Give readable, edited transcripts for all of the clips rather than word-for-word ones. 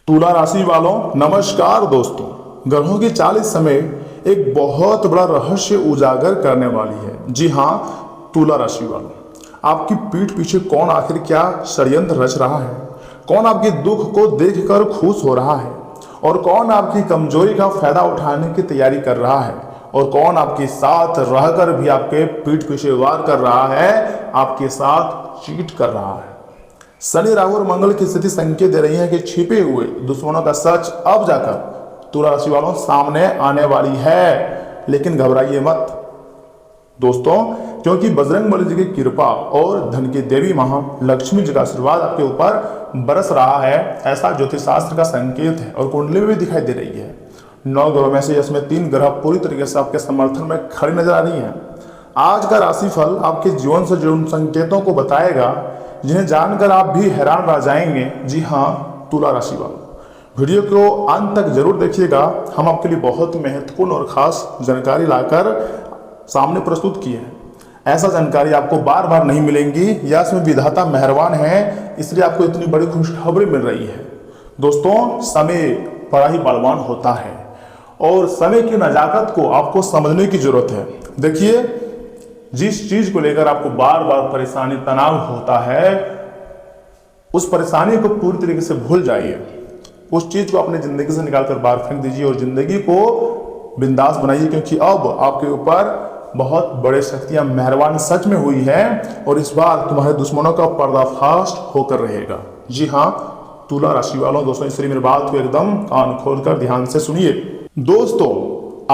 तुला राशि वालों नमस्कार दोस्तों। ग्रहों की चाल इस समय एक बहुत बड़ा रहस्य उजागर करने वाली है। जी हाँ तुला राशि वालों, आपकी पीठ पीछे कौन आखिर क्या षड्यंत्र रच रहा है, कौन आपके दुख को देखकर खुश हो रहा है और कौन आपकी कमजोरी का फायदा उठाने की तैयारी कर रहा है और कौन आपके साथ रहकर भी आपके पीठ पीछे वार कर रहा है, आपके साथ चीट कर रहा है। शनि राहु और मंगल की स्थिति संकेत दे रही है कि छिपे हुए दुश्मनों का सच अब जाकर तुला राशि वालों सामने आने वाली है। लेकिन घबराइए मत दोस्तों, क्योंकि बजरंगबली जी की कृपा और धन की देवी महालक्ष्मी जी का आशीर्वाद आपके ऊपर बरस रहा है, ऐसा ज्योतिष शास्त्र का संकेत है और कुंडली में भी दिखाई दे रही है। 9 ग्रहों में से इसमें 3 ग्रह पूरी तरीके से आपके समर्थन में खड़ी नजर आ रही है। आज का राशिफल आपके जीवन से जुड़े उन संकेतों को बताएगा जिन्हें जानकर आप भी हैरान रह जाएंगे। जी हाँ तुला राशि वालों, वीडियो को अंत तक जरूर देखिएगा। हम आपके लिए बहुत महत्वपूर्ण और खास जानकारी लाकर सामने प्रस्तुत किए हैं। ऐसा जानकारी आपको बार बार नहीं मिलेंगी या इसमें विधाता मेहरबान है, इसलिए आपको इतनी बड़ी खुशखबरी मिल रही है। दोस्तों समय बड़ा ही बलवान होता है और समय की नजाकत को आपको समझने की जरूरत है। देखिए, जिस चीज को लेकर आपको बार बार परेशानी तनाव होता है, उस परेशानी को पूरी तरीके से भूल जाइए। उस चीज को अपने जिंदगी से निकालकर बाहर फेंक दीजिए और जिंदगी को बिंदास बनाइए, क्योंकि अब आपके ऊपर बहुत बड़े शक्तियां मेहरबान सच में हुई है और इस बार तुम्हारे दुश्मनों का पर्दाफाश होकर रहेगा। जी हाँ तुला राशि वालों, दोस्तों इसलिए मेरी बात को एकदम कान खोलकर ध्यान से सुनिए। दोस्तों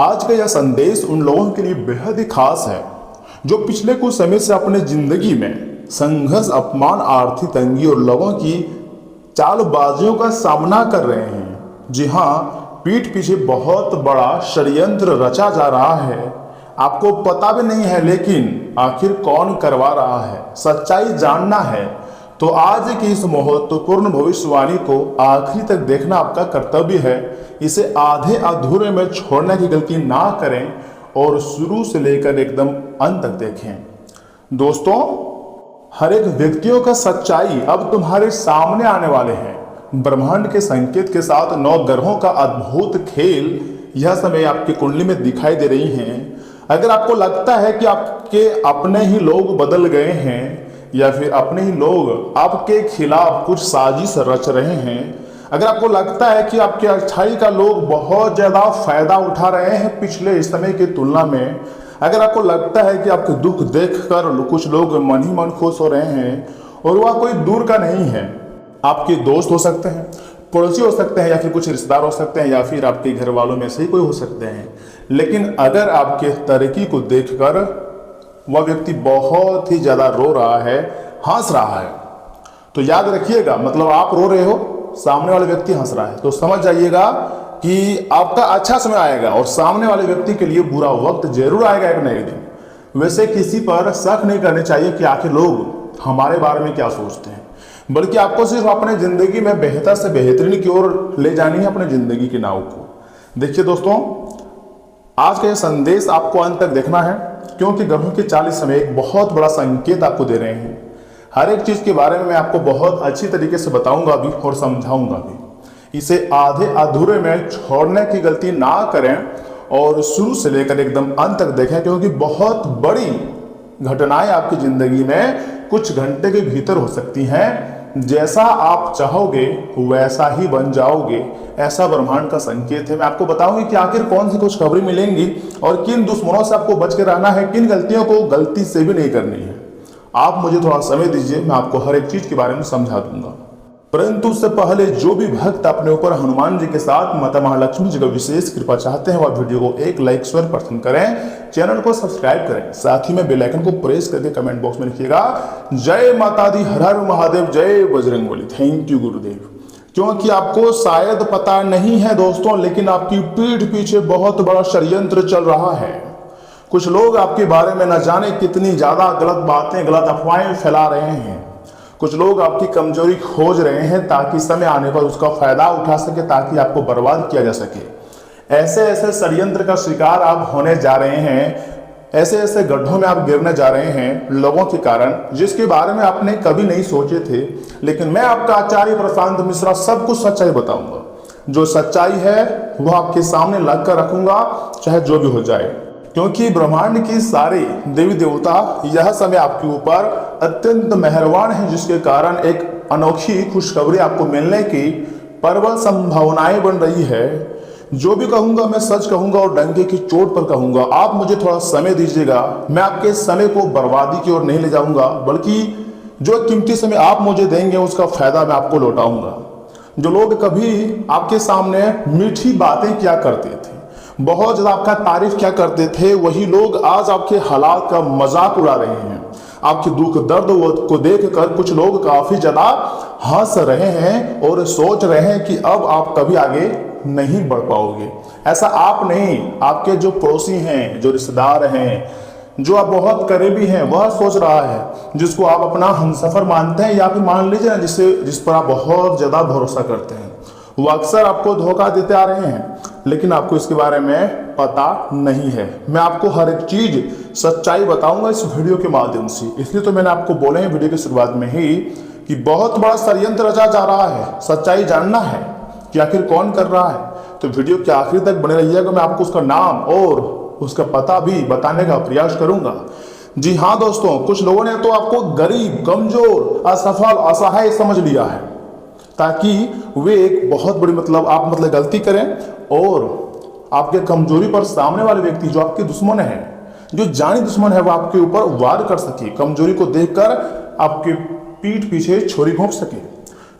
आज का यह संदेश उन लोगों के लिए बेहद ही खास है जो पिछले कुछ समय से अपने जिंदगी में संघर्ष, अपमान, आर्थिक तंगी और लोगों की चालबाजियों का सामना कर रहे हैं। जी हाँ, पीठ पीछे बहुत बड़ा षड्यंत्र रचा जा रहा है। आपको पता भी नहीं है लेकिन आखिर कौन करवा रहा है, सच्चाई जानना है तो आज की इस महत्वपूर्ण भविष्यवाणी को आखिरी तक देखना आपका कर्तव्य है। इसे आधे अधूरे में छोड़ने की गलती ना करें और शुरू से लेकर एकदम अंत तक देखें। दोस्तों हर एक व्यक्तियों का सच्चाई अब तुम्हारे सामने आने वाले हैं। ब्रह्मांड के संकेत के साथ 9 ग्रहों का अद्भुत खेल यह समय आपकी कुंडली में दिखाई दे रही हैं। अगर आपको लगता है कि आपके अपने ही लोग बदल गए हैं या फिर अपने ही लोग आपके खिलाफ कुछ साजिश रच रहे हैं, अगर आपको लगता है कि आपके अच्छाई का लोग बहुत ज्यादा फायदा उठा रहे हैं पिछले समय की तुलना में, अगर आपको लगता है कि आपके दुख देखकर कुछ लोग मन ही मन खुश हो रहे हैं और वह कोई दूर का नहीं है, आपके दोस्त हो सकते हैं, पड़ोसी हो सकते हैं या फिर कुछ रिश्तेदार हो सकते हैं या फिर आपके घर वालों में से ही कोई हो सकते हैं, लेकिन अगर आपके तरक्की को देखकर वह व्यक्ति बहुत ही ज्यादा रो रहा है, हंस रहा है, तो याद रखिएगा, मतलब आप रो रहे हो, सामने वाले व्यक्ति हंस रहा है, तो समझ जाइएगा कि आपका अच्छा समय आएगा और सामने वाले व्यक्ति के लिए बुरा वक्त जरूर आएगा एक नए दिन। वैसे किसी पर शक नहीं करने चाहिए कि आखिर लोग हमारे बारे में क्या सोचते हैं, बल्कि आपको सिर्फ अपने जिंदगी में बेहतर से बेहतरीन की ओर ले जानी है अपने जिंदगी की नाव को। देखिए दोस्तों, आज का यह संदेश आपको अंत तक देखना है, क्योंकि ग्रहों की चाल इस समय एक बहुत बड़ा संकेत आपको दे रहे हैं। हर एक चीज के बारे में मैं आपको बहुत अच्छी तरीके से बताऊंगा भी और समझाऊंगा भी। इसे आधे अधूरे में छोड़ने की गलती ना करें और शुरू से लेकर एकदम अंत तक देखें, क्योंकि बहुत बड़ी घटनाएं आपकी जिंदगी में कुछ घंटे के भीतर हो सकती हैं। जैसा आप चाहोगे वैसा ही बन जाओगे, ऐसा ब्रह्मांड का संकेत है। मैं आपको बताऊंगी कि आखिर कौन सी कुछ खबरें मिलेंगी और किन दुश्मनों से आपको बच के रहना है, किन गलतियों को गलती से भी नहीं करनी है। आप मुझे थोड़ा समय दीजिए, मैं आपको हर एक चीज के बारे में समझा दूंगा। परंतु उससे पहले जो भी भक्त अपने ऊपर हनुमान जी के साथ माता महालक्ष्मी जी का विशेष कृपा चाहते हैं, वह वीडियो को एक लाइक शेयर पसंद करें, चैनल को सब्सक्राइब करें, साथ ही में बेल आइकन को प्रेस करके कमेंट बॉक्स में लिखिएगा जय माता दी, हर हर महादेव, जय बजरंगबली। थैंक यू गुरुदेव। क्योंकि आपको शायद पता नहीं है दोस्तों, लेकिन आपकी पीठ पीछे बहुत बड़ा षड्यंत्र चल रहा है। कुछ लोग आपके बारे में न जाने कितनी ज्यादा गलत बातें, गलत अफवाहें फैला रहे हैं। कुछ लोग आपकी कमजोरी खोज रहे हैं ताकि समय आने पर उसका फायदा उठा सके, ताकि आपको बर्बाद किया जा सके। ऐसे ऐसे षड्यंत्र का शिकार आप होने जा रहे हैं, ऐसे ऐसे गड्ढों में आप गिरने जा रहे हैं लोगों के कारण, जिसके बारे में आपने कभी नहीं सोचे थे। लेकिन मैं आपका आचार्य प्रशांत मिश्रा सब कुछ सच्चाई बताऊंगा। जो सच्चाई है वो आपके सामने ला कर रखूंगा, चाहे जो भी हो जाए। क्योंकि ब्रह्मांड की सारे देवी देवता यह समय आपके ऊपर अत्यंत मेहरबान है, जिसके कारण एक अनोखी खुशखबरी आपको मिलने की प्रबल संभावनाएं बन रही है। जो भी कहूंगा मैं सच कहूंगा और डंके की चोट पर कहूंगा। आप मुझे थोड़ा समय दीजिएगा, मैं आपके समय को बर्बादी की ओर नहीं ले जाऊंगा, बल्कि जो कीमती समय आप मुझे देंगे उसका फायदा मैं आपको लौटाऊंगा। जो लोग कभी आपके सामने मीठी बातें क्या करते थे, बहुत ज्यादा आपका तारीफ क्या करते थे, वही लोग आज आपके हालात का मजाक उड़ा रहे हैं। आपके दुख दर्द को देखकर कुछ लोग काफी ज्यादा हंस रहे हैं और सोच रहे हैं कि अब आप कभी आगे नहीं बढ़ पाओगे। ऐसा आप नहीं, आपके जो पड़ोसी हैं, जो रिश्तेदार हैं, जो आप बहुत करीबी हैं, वह सोच रहा है, जिसको आप अपना हमसफर मानते हैं या फिर मान लीजिए ना जिस पर आप बहुत ज्यादा भरोसा करते हैं, वो अक्सर आपको धोखा देते आ रहे हैं, लेकिन आपको इसके बारे में पता नहीं है। मैं आपको हर एक चीज सच्चाई बताऊंगा इस वीडियो के माध्यम से। इसलिए तो मैंने आपको बोले हैं वीडियो की शुरुआत में ही कि बहुत बड़ा षड्यंत्र रचा जा रहा है। सच्चाई जानना है कि आखिर कौन कर रहा है, तो वीडियो के आखिर तक बने रहिएगा। मैं आपको उसका नाम और उसका पता भी बताने का प्रयास करूंगा। जी हाँ दोस्तों, कुछ लोगों ने तो आपको गरीब, कमजोर, असफल, असहाय समझ लिया है, ताकि वे एक बहुत बड़ी आप गलती करें और आपके कमजोरी पर सामने वाले व्यक्ति जो आपके दुश्मन है, जो जानी दुश्मन है, वो आपके ऊपर वार कर सके, कमजोरी को देखकर आपके पीठ पीछे छुरी घोंप सके।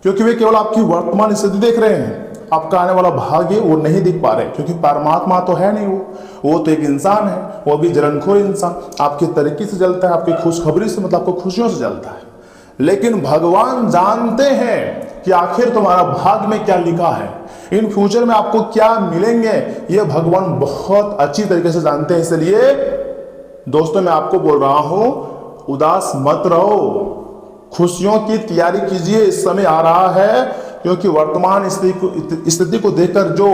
क्योंकि वे केवल आपकी वर्तमान स्थिति देख रहे हैं, आपका आने वाला भाग्य वो नहीं दिख पा रहे। क्योंकि परमात्मा तो है नहीं, वो तो एक इंसान है, वो भी जलनखोर इंसान, आपके तरीके से जलता है, आपकी खुशखबरी से आपको खुशियों से जलता है। लेकिन भगवान जानते हैं कि आखिर तुम्हारा भाग्य में क्या लिखा है, इन फ्यूचर में आपको क्या मिलेंगे, ये भगवान बहुत अच्छी तरीके से जानते हैं। इसलिए दोस्तों मैं आपको बोल रहा हूं, उदास मत रहो, खुशियों की तैयारी कीजिए। इस समय आ रहा है, क्योंकि वर्तमान स्थिति को देखकर जो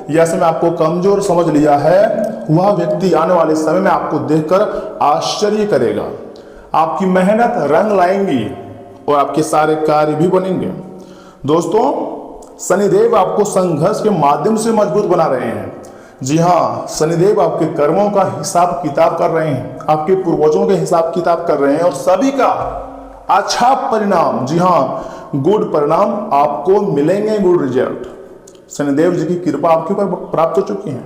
यह समय आपको कमजोर समझ लिया है, वह व्यक्ति आने वाले समय में आपको देखकर आश्चर्य करेगा। आपकी मेहनत रंग लाएंगी और आपके सारे कार्य भी बनेंगे। दोस्तों, शनिदेव आपको संघर्ष के माध्यम से मजबूत बना रहे हैं। जी हाँ, शनिदेव आपके कर्मों का हिसाब किताब कर रहे हैं, आपके पूर्वजों के हिसाब किताब कर रहे हैं और सभी का अच्छा परिणाम, जी हाँ गुड परिणाम आपको मिलेंगे, गुड रिजल्ट। शनिदेव जी की कृपा आपके ऊपर प्राप्त हो चुकी है।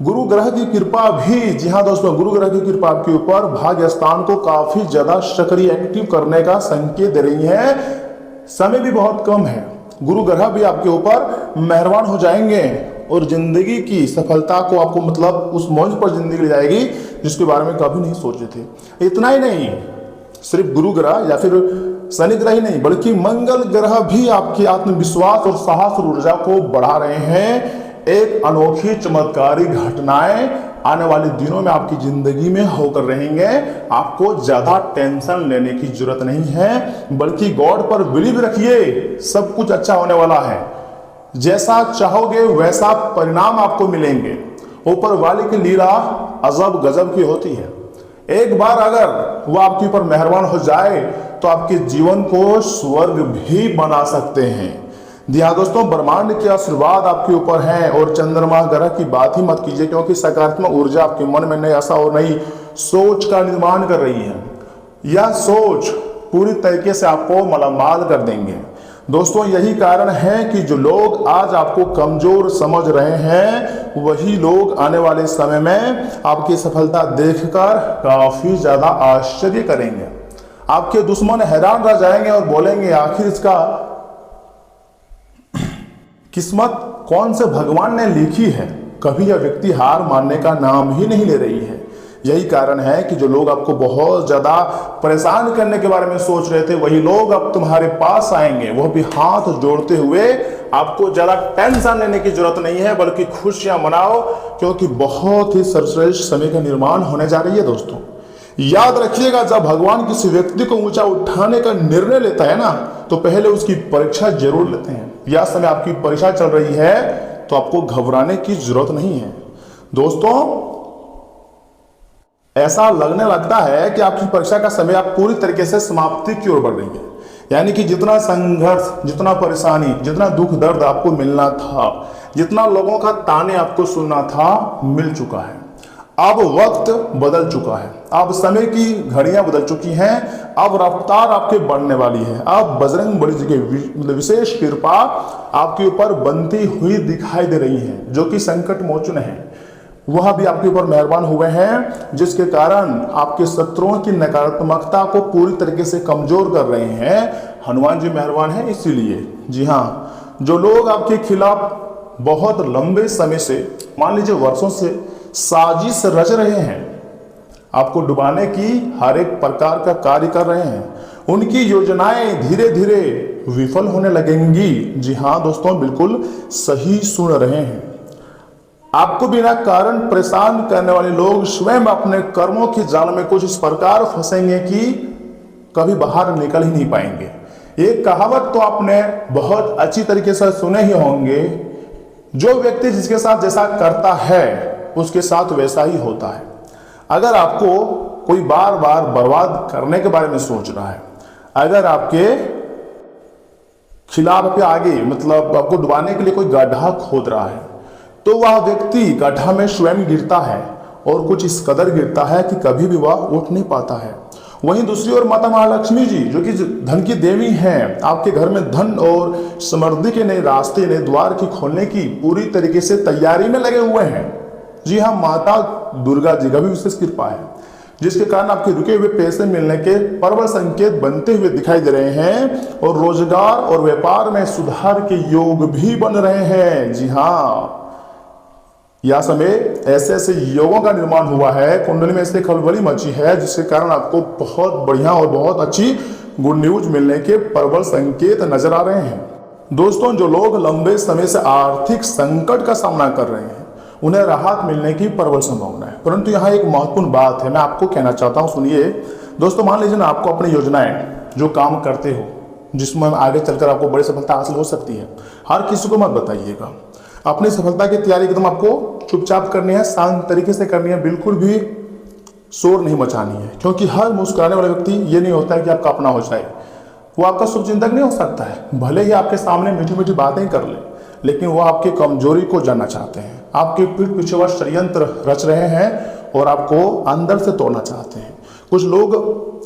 गुरु ग्रह की कृपा भी, जी हाँ दोस्तों, गुरु ग्रह की कृपा आपके ऊपर भाग्य स्थान को काफी ज्यादा सक्रिय एक्टिव करने का संकेत दे रही है। समय भी बहुत कम है, गुरु ग्रह भी आपके ऊपर मेहरबान हो जाएंगे और जिंदगी की सफलता को आपको उस मंच पर जिंदगी ले जाएगी जिसके बारे में कभी नहीं सोचे थे। इतना ही नहीं, सिर्फ गुरु ग्रह या फिर शनि ग्रह ही नहीं, बल्कि मंगल ग्रह भी आपकी आत्मविश्वास और साहस और ऊर्जा को बढ़ा रहे हैं। एक अनोखी चमत्कारी घटनाएं आने वाले दिनों में आपकी जिंदगी में होकर रहेंगे। आपको ज्यादा टेंशन लेने की जरूरत नहीं है, बल्कि गॉड पर बिलीव रखिए, सब कुछ अच्छा होने वाला है। जैसा चाहोगे वैसा परिणाम आपको मिलेंगे। ऊपर वाले की लीला अजब गजब की होती है। एक बार अगर वो आपके ऊपर मेहरबान हो जाए तो आपके जीवन को स्वर्ग भी बना सकते हैं। हाँ दोस्तों, ब्रह्मांड के आशीर्वाद आपके ऊपर हैं और चंद्रमा ग्रह की बात ही मत कीजिए, क्योंकि सकारात्मक ऊर्जा आपके मन में नई आशा और नई सोच का निर्माण कर रही है। यह सोच पूरी तरीके से आपको मालामाल कर देंगे। दोस्तों, यही कारण है कि जो लोग आज आपको कमजोर समझ रहे हैं, वही लोग आने वाले समय में आपकी सफलता देखकर काफी ज्यादा आश्चर्य करेंगे। आपके दुश्मन हैरान रह जाएंगे और बोलेंगे आखिर इसका किस्मत कौन से भगवान ने लिखी है। कभी यह व्यक्ति हार मानने का नाम ही नहीं ले रही है। यही कारण है कि जो लोग आपको बहुत ज्यादा परेशान करने के बारे में सोच रहे थे, वही लोग अब तुम्हारे पास आएंगे, वो भी हाथ जोड़ते हुए। आपको ज्यादा टेंशन लेने की जरूरत नहीं है, बल्कि खुशियां मनाओ, क्योंकि बहुत ही सर्वश्रेष्ठ समय का निर्माण होने जा रही है। दोस्तों याद रखिएगा, जब भगवान किसी व्यक्ति को ऊंचा उठाने का निर्णय लेता है ना, तो पहले उसकी परीक्षा जरूर लेते हैं। यह समय आपकी परीक्षा चल रही है, तो आपको घबराने की जरूरत नहीं है। दोस्तों, ऐसा लगने लगता है कि आपकी परीक्षा का समय आप पूरी तरीके से समाप्ति की ओर बढ़ रही है। यानी कि जितना संघर्ष, जितना परेशानी, जितना दुख दर्द आपको मिलना था, जितना लोगों का ताने आपको सुनना था मिल चुका है। अब वक्त बदल चुका है, अब समय की घड़ियां बदल चुकी हैं, अब रफ्तार आपके बढ़ने वाली है। अब बजरंग बली जी की विशेष कृपा आपके ऊपर बनती हुई दिखाई दे रही है, जो कि संकट मोचन है। वह भी आपके ऊपर मेहरबान हुए हैं, जिसके कारण आपके शत्रुओं की नकारात्मकता को पूरी तरीके से कमजोर कर रहे हैं। हनुमान जी मेहरबान हैं इसीलिए। जी हाँ, जो लोग आपके खिलाफ बहुत लंबे समय से, मान लीजिए वर्षों से साजिश रच रहे हैं, आपको डुबाने की हर एक प्रकार का कार्य कर रहे हैं, उनकी योजनाएं धीरे धीरे विफल होने लगेंगी। जी हाँ दोस्तों, बिल्कुल सही सुन रहे हैं। आपको बिना कारण परेशान करने वाले लोग स्वयं अपने कर्मों की जाल में कुछ इस प्रकार फंसेंगे कि कभी बाहर निकल ही नहीं पाएंगे। एक कहावत तो आपने बहुत अच्छी तरीके से सुने ही होंगे, जो व्यक्ति जिसके साथ जैसा करता है उसके साथ वैसा ही होता है। अगर आपको कोई बार बार बर्बाद करने के बारे में सोच रहा है, अगर आपके खिलाफ आगे मतलब आपको डुबाने के लिए कोई गड्ढा खोद रहा है, तो वह व्यक्ति गड्ढा में स्वयं गिरता है और कुछ इस कदर गिरता है कि कभी भी वह उठ नहीं पाता है। वहीं दूसरी ओर माता महालक्ष्मी जी, जो कि धन की देवी हैं, आपके घर में धन और समृद्धि के नए रास्ते, नए द्वार की खोलने की पूरी तरीके से तैयारी में लगे हुए हैं। जी हाँ, माता दुर्गा जी का भी विशेष कृपा है, जिसके कारण आपके रुके हुए पैसे मिलने के प्रबल संकेत बनते हुए दिखाई दे रहे हैं और रोजगार और व्यापार में सुधार के योग भी बन रहे हैं। जी हाँ, यह समय ऐसे ऐसे योगों का निर्माण हुआ है, कुंडली में ऐसे खलबली मची है, जिसके कारण आपको बहुत बढ़िया और बहुत अच्छी गुड न्यूज मिलने के प्रबल संकेत नजर आ रहे हैं। दोस्तों, जो लोग लंबे समय से आर्थिक संकट का सामना कर रहे हैं, उन्हें राहत मिलने की प्रबल संभावना है। परंतु यहाँ एक महत्वपूर्ण बात है, मैं आपको कहना चाहता हूँ, सुनिए दोस्तों। मान लीजिए ना, आपको अपनी योजनाएं, जो काम करते हो, जिसमें आगे चलकर आपको बड़ी सफलता हासिल हो सकती है, हर किसी को मत बताइएगा। अपनी सफलता की तैयारी एकदम आपको चुपचाप करनी है, शांत तरीके से करनी है, बिल्कुल भी शोर नहीं मचानी है। क्योंकि हर मुस्कुराने वाला व्यक्ति ये नहीं होता है कि आपका अपना हो जाए, वो आपका शुभचिंतक नहीं हो सकता है। भले ही आपके सामने मीठी मीठी बातें कर ले, लेकिन वो आपकी कमजोरी को जानना चाहते हैं, आपके पीठ पीछे वह षड्यंत्र रच रहे हैं और आपको अंदर से तोड़ना चाहते हैं। कुछ लोग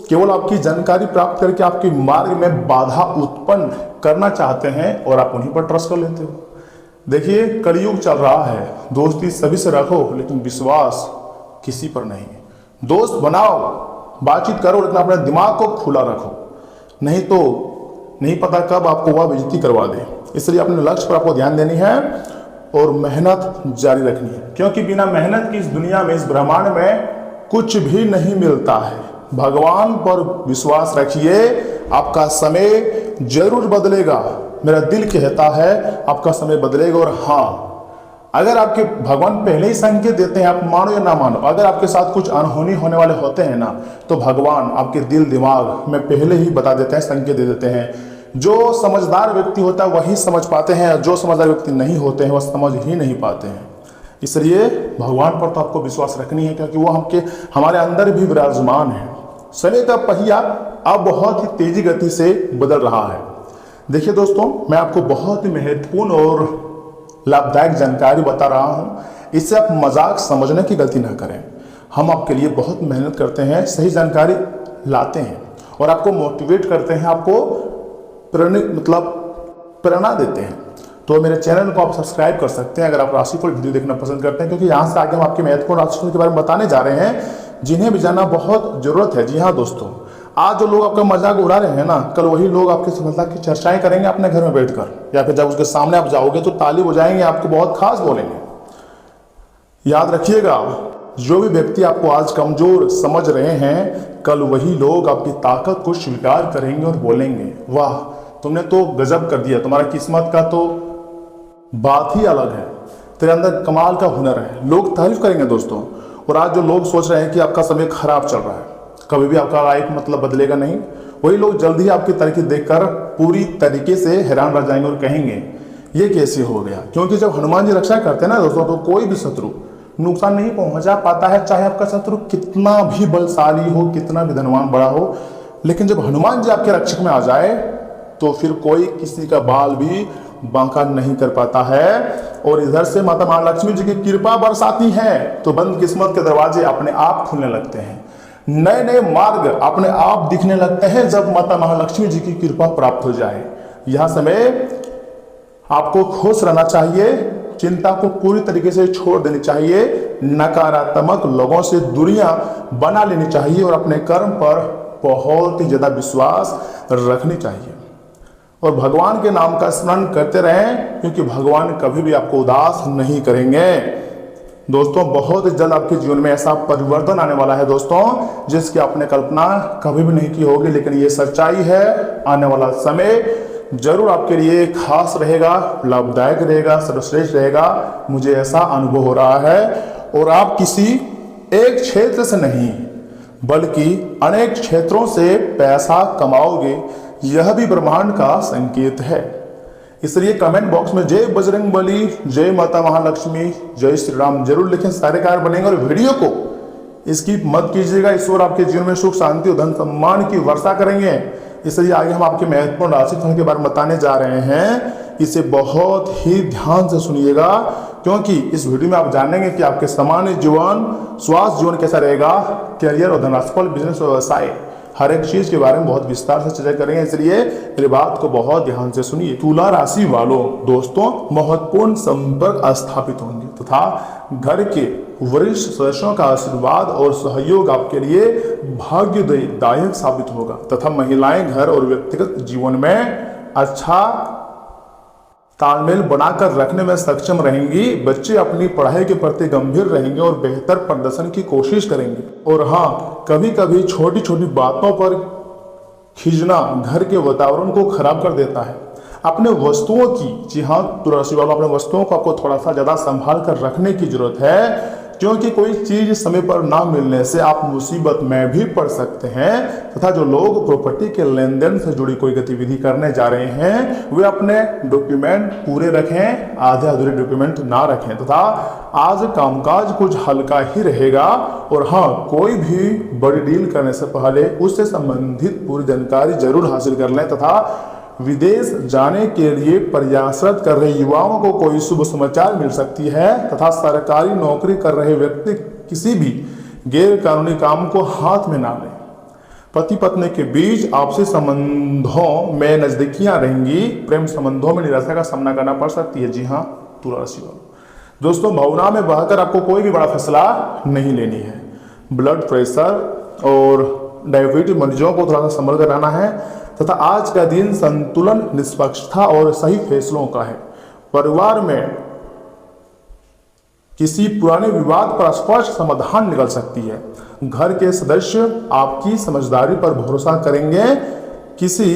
केवल आपकी जानकारी प्राप्त करके आपके मार्ग में बाधा उत्पन्न करना चाहते हैं और आप उन्हीं पर ट्रस्ट कर लेते हो। देखिए, कलयुग चल रहा है, दोस्ती सभी से रखो, लेकिन विश्वास किसी पर नहीं। दोस्त बनाओ, बातचीत करो, लेकिन अपने दिमाग को खुला रखो, नहीं तो नहीं पता कब आपको वह बेइज्जती करवा दे। इसलिए अपने लक्ष्य पर आपको ध्यान देनी है और मेहनत जारी रखनी है, क्योंकि बिना मेहनत की इस दुनिया में, इस ब्रह्मांड में कुछ भी नहीं मिलता है। भगवान पर विश्वास रखिए, आपका समय जरूर बदलेगा। मेरा दिल कहता है आपका समय बदलेगा। और हाँ, अगर आपके भगवान पहले ही संकेत देते हैं, आप मानो या ना मानो, अगर आपके साथ कुछ अनहोनी होने वाले होते हैं ना, तो भगवान आपके दिल दिमाग में पहले ही बता देते हैं, संकेत दे देते हैं। जो समझदार व्यक्ति होता है वही समझ पाते हैं, और जो समझदार व्यक्ति नहीं होते हैं वह समझ ही नहीं पाते हैं। इसलिए भगवान पर तो आपको विश्वास रखनी है, क्योंकि वो हमारे अंदर भी विराजमान है। समय का पहिया अब बहुत ही तेजी गति से बदल रहा है। देखिए दोस्तों, मैं आपको बहुत ही महत्वपूर्ण और लाभदायक जानकारी बता रहा हूं, इससे आप मजाक समझने की गलती ना करें। हम आपके लिए बहुत मेहनत करते हैं, सही जानकारी लाते हैं और आपको मोटिवेट करते हैं, आपको प्रेरणा देते हैं। तो मेरे चैनल को आप सब्सक्राइब कर सकते हैं अगर आप राशिफल वीडियो देखना पसंद करते हैं, क्योंकि यहाँ से आगे हम आपके महत्वपूर्ण राशिफल के बारे में बताने जा रहे हैं, जिन्हें भी जानना बहुत जरूरत है। जी हाँ दोस्तों, आज जो लोग आपका मजाक उड़ा रहे हैं ना, कल वही लोग आपकी सफलता की चर्चाएं करेंगे अपने घर में बैठकर, या फिर जब उसके सामने आप जाओगे तो ताली बजाएंगे, आपको बहुत खास बोलेंगे। याद रखिएगा, जो भी व्यक्ति आपको आज कमजोर समझ रहे हैं, कल वही लोग आपकी ताकत को स्वीकार करेंगे और बोलेंगे, वाह तुमने तो गजब कर दिया, तुम्हारा किस्मत का तो बात ही अलग है, तेरे अंदर कमाल का हुनर है। लोग तारीफ करेंगे दोस्तों। और आज जो लोग सोच रहे हैं कि आपका समय खराब चल रहा है, कभी भी आपका लाइफ मतलब बदलेगा नहीं, वही लोग जल्दी ही आपकी तरक्की देखकर पूरी तरीके से हैरान रह जाएंगे और कहेंगे ये कैसे हो गया। क्योंकि जब हनुमान जी रक्षा करते हैं ना दोस्तों, तो कोई भी शत्रु नुकसान नहीं पहुंचा पाता है, चाहे आपका शत्रु कितना भी बलशाली हो, कितना भी धनवान बड़ा हो। लेकिन जब हनुमान जी आपके रक्षक में आ जाए, तो फिर कोई किसी का बाल भी बांका नहीं कर पाता है और इधर से माता महालक्ष्मी जी की कृपा बरसाती है तो बंद किस्मत के दरवाजे अपने आप खुलने लगते हैं, नए नए मार्ग अपने आप दिखने लगते हैं जब माता महालक्ष्मी जी की कृपा प्राप्त हो जाए। यह समय आपको खुश रहना चाहिए, चिंता को पूरी तरीके से छोड़ देनी चाहिए, नकारात्मक लोगों से दूरियां बना लेनी चाहिए और अपने कर्म पर बहुत ही ज्यादा विश्वास रखनी चाहिए और भगवान के नाम का स्मरण करते रहें क्योंकि भगवान कभी भी आपको उदास नहीं करेंगे। दोस्तों बहुत जल्द आपके जीवन में ऐसा परिवर्तन आने वाला है दोस्तों जिसकी आपने कल्पना कभी भी नहीं की होगी, लेकिन ये सच्चाई है। आने वाला समय जरूर आपके लिए खास रहेगा, लाभदायक रहेगा, सर्वश्रेष्ठ रहेगा, मुझे ऐसा अनुभव हो रहा है। और आप किसी एक क्षेत्र से नहीं बल्कि अनेक क्षेत्रों से पैसा कमाओगे, यह भी ब्रह्मांड का संकेत है। इसलिए कमेंट बॉक्स में जय बजरंगबली, जय माता महालक्ष्मी, जय श्री राम जरूर लिखें, सारे कार्य बनेंगे। और वीडियो को स्किप मत कीजिएगा, ईश्वर आपके जीवन में सुख शांति और धन सम्मान की वर्षा करेंगे। इसलिए आगे हम आपके महत्वपूर्ण राशिफल के बारे में बताने जा रहे हैं, इसे बहुत ही ध्यान से सुनिएगा क्योंकि इस वीडियो में आप जानेंगे कि आपके सामान्य जीवन, स्वास्थ्य जीवन कैसा रहेगा, करियर और धनराशिफल, बिजनेस और व्यवसाय, हर एक चीज के बारे में बहुत विस्तार से चर्चा करेंगे। इसलिए मेरी बात को बहुत ध्यान से सुनिए। तुला राशि वालों दोस्तों महत्वपूर्ण संपर्क स्थापित होंगे तथा घर के वरिष्ठ सदस्यों का आशीर्वाद और सहयोग आपके लिए भाग्यदायक साबित होगा तथा महिलाएं घर और व्यक्तिगत जीवन में अच्छा तालमेल बनाकर रखने में सक्षम रहेंगी। बच्चे अपनी पढ़ाई के प्रति गंभीर रहेंगे और बेहतर प्रदर्शन की कोशिश करेंगे। और हाँ, कभी कभी छोटी छोटी बातों पर खिंचना घर के वातावरण को खराब कर देता है। अपने वस्तुओं की, जी हाँ तुला राशि वालों, अपने वस्तुओं को आपको थोड़ा सा ज्यादा संभाल कर रखने की जरूरत है क्योंकि कोई चीज समय पर ना मिलने से आप मुसीबत में भी पड़ सकते हैं तथा जो लोग प्रॉपर्टी के लेन देन से जुड़ी कोई गतिविधि करने जा रहे हैं वे अपने डॉक्यूमेंट पूरे रखें, आधे अधूरे डॉक्यूमेंट ना रखें तथा आज कामकाज कुछ हल्का ही रहेगा। और हाँ, कोई भी बड़ी डील करने से पहले उससे संबंधित पूरी जानकारी जरूर हासिल कर लें तथा विदेश जाने के लिए प्रयासरत कर रहे युवाओं को कोई शुभ समाचार मिल सकती है तथा सरकारी नौकरी कर रहे व्यक्ति किसी भी गैर कानूनी काम को हाथ में ना लें। पति पत्नी के बीच आपसी संबंधों में नजदीकियां रहेंगी, प्रेम संबंधों में निराशा का सामना करना पड़ सकती है। जी हाँ तुला राशि वालों दोस्तों, भावना में बहकर आपको कोई भी बड़ा फैसला नहीं लेनी है। ब्लड प्रेशर और डायबिटीज मरीजों को थोड़ा सा संभल कर रहना है तथा आज का दिन संतुलन, निष्पक्षता और सही फैसलों का है। परिवार में किसी पुराने विवाद पर स्पष्ट समाधान निकल सकती है। घर के सदस्य आपकी समझदारी पर भरोसा करेंगे। किसी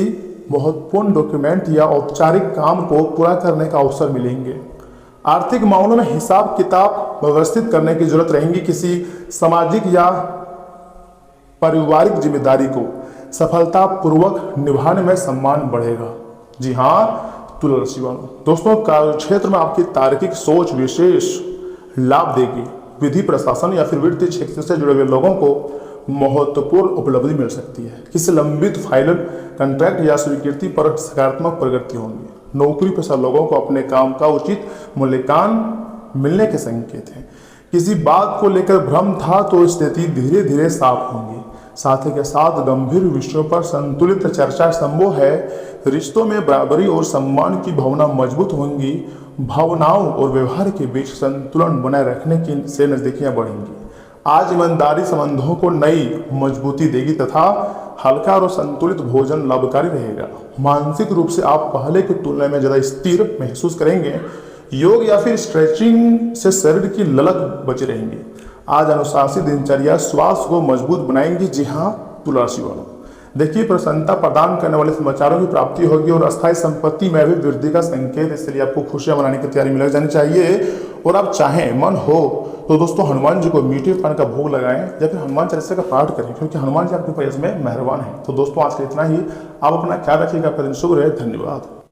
महत्वपूर्ण डॉक्यूमेंट या औपचारिक काम को पूरा करने का अवसर मिलेंगे। आर्थिक मामलों में हिसाब किताब व्यवस्थित करने की जरूरत रहेगी। किसी सामाजिक या पारिवारिक जिम्मेदारी को सफलतापूर्वक निभाने में सम्मान बढ़ेगा। जी हाँ तुला राशि वालों दोस्तों, कार्य क्षेत्र में आपकी तार्किक सोच विशेष लाभ देगी। विधि प्रशासन या फिर वित्तीय क्षेत्र से जुड़े हुए लोगों को महत्वपूर्ण उपलब्धि मिल सकती है। किसी लंबित फाइल, कॉन्ट्रैक्ट या स्वीकृति पर सकारात्मक प्रगति होंगी। नौकरी पेशा लोगों को अपने काम का उचित मूल्यांकन मिलने के संकेत हैं। किसी बात को लेकर भ्रम था तो स्थिति धीरे धीरे साफ होंगी। साथ ही के साथ गंभीर विषयों पर संतुलित चर्चा संभव है। रिश्तों में बराबरी और सम्मान की भावना मजबूत होंगी। भावनाओं और व्यवहार के बीच संतुलन बनाए रखने की से नजदीकियां बढ़ेंगी। आज ईमानदारी संबंधों को नई मजबूती देगी तथा हल्का और संतुलित भोजन लाभकारी रहेगा। मानसिक रूप से आप पहले की तुलना में ज्यादा स्थिर महसूस करेंगे। योग या फिर स्ट्रेचिंग से शरीर की ललक बची रहेंगी। आज अनुशासित दिनचर्या स्वास्थ्य को मजबूत बनाएंगी। जी हाँ तुला राशि वालों देखिए, प्रसन्नता प्रदान करने वाले समाचारों की प्राप्ति होगी और अस्थायी संपत्ति में भी वृद्धि का संकेत। इसलिए आपको खुशियां मनाने की तैयारी में लग जानी चाहिए। और आप चाहें मन हो तो दोस्तों हनुमान जी को मीठे फल का भोग लगाएं या फिर हनुमान चालीसा का पाठ करें क्योंकि हनुमान जी आपके प्रयास में मेहरबान है। तो दोस्तों आज के इतना ही। आप अपना ख्याल रखिएगा। आपका दिन शुभ रहे। धन्यवाद।